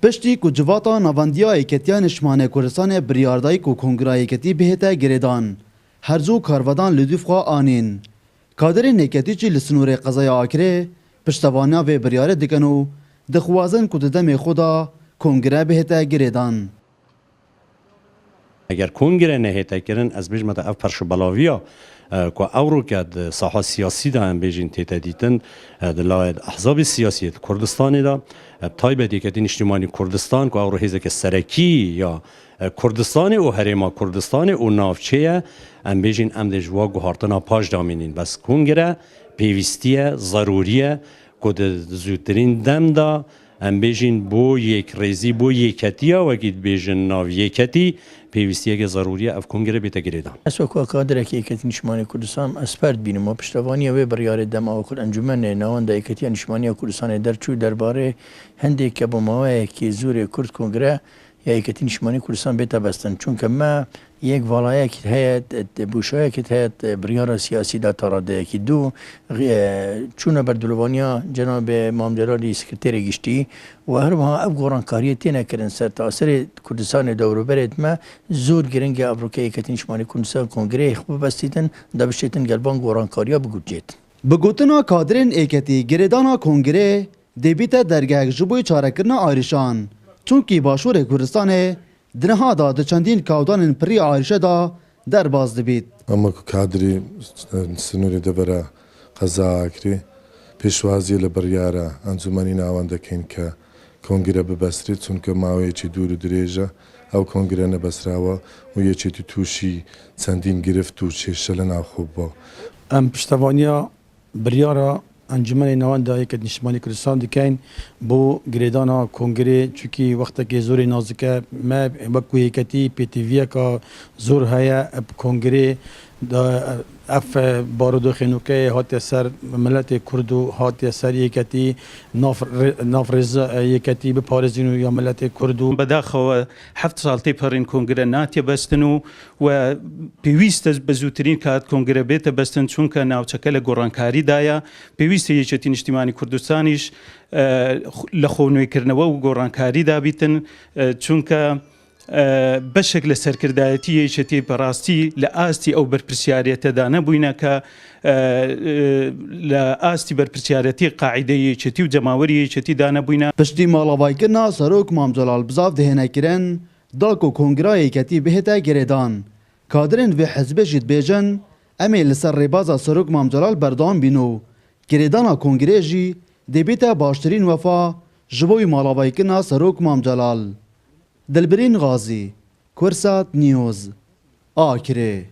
پشتی کو جواتا نواندیا ایکتیا نشمانه کردستان بریاردایی کو کنگره ایکتی بهتا گریدان هرزو کارودان لدوف خوا آنین کادر نیکتی چی لسنور قضای آکره پشتوانیا و بریاره دکنو دخوازن کو ددم خدا کنگره بهتا گریدان اگر کنگره نهیتا کرن از بیش متا اف پرش بلاویا که اورو که ساحه سیاسی دا هم بیشین تیتا دیتن دلایل احزاب سیاسی کردستانی دا تایبه دیکتی اجتماعی کردستان که اورو هیزه که سرکی یا کردستان او هریما کردستان او نافچه هم بیشین ام دجوا گوهارتنا پاش دامینین بس کنگره پیوستیه ضروریه که زودترین دم دا ام بیشین بو یک ریزی بو یکتیه و گید بیشین ناو یکتی پیوستیه که ضروریه اف کنگره بیتا گریدان. اسوکا کادر که ایکتی نشمانی کردستان اسپرد بینم و پشتوانی و بریار دم آخر انجمن نوان دا ایکتی نشمانی کردستان درچو درباره هنده که با مواه که زور کرد کنگره یا ایکتی نشمانی کردستان بیتا بستن چون که ما یک والایه که هیت بوشایه که هیت بریار سیاسی دا تاراده که دو چون بردلوانیا جناب مامدرالی سکرتیر گشتی و هر وها اف گورانکاری تینه کرن سر تاثیر کردستان دورو برد ما زور گرنگ افریقای ایکتی نشمانی کردستان کنگره خوب بستیدن دا بشتیدن گلبان گورانکاریا بگوجید. بگوتنا کادرین ایکتی گریدانا کنگره دیبیتا درگه جبوی چارکرنا آیرشان چونکی باشور کردستان درها دا چندین کاودان پری آیرشه دا در باز دبید. اما کادری سنوری دبره قضا اکری پیشوازی لبریاره انجمنی ناوان دکین که کنگره ببسرید چون که ماوی چی دور و دریجه او کنگره نبسراوه و یه چی توشی چندین گرفت و چی شلن او خوب با. ام پشتوانیا بریاره انجمن نوان دا یک نشمانی کردستان دکین بو گریدانا کنگره چونکی وقتا که زور نازکه ما بکو یکتی پی تی وی که زور هیا کنگره دا اف بارودو خینوکه هاتی سر ملت کردو هاتی سر یکتی ناف رزا یکتی به پارزینو یا ملت کردو بداخل 7 سال تیپرین کنگره ناتی بستنو و پیوست بزودترین کات کنگره بیت بستن چون که ناوچکل گورانکاری دایا پیوست یکتی اجتماعی کردستانیش لخونوی کرنوا و گورانکاری دابیتن چون که بشكل سركردایتی یشتی براستی لآستی او برپرسیاریت دانه بوینه که لآستی برپرسیاریتی قاعده یشتی و جماوری یشتی دانه بوینه. پشتی مالاوای کرنا سروک مام جلال بزاف دهنه کرن داکو کنگره ایکتی بهتا گریدان کادرین و حزب جید بیجن امی لسر ریبازا سروک مام جلال بردان بینو گریدانا کنگره جی دیبیتا باشترین وفا جبوی مالاوای کرنا سروک مام جلال. دلبرین غازی کرسات نیوز آکره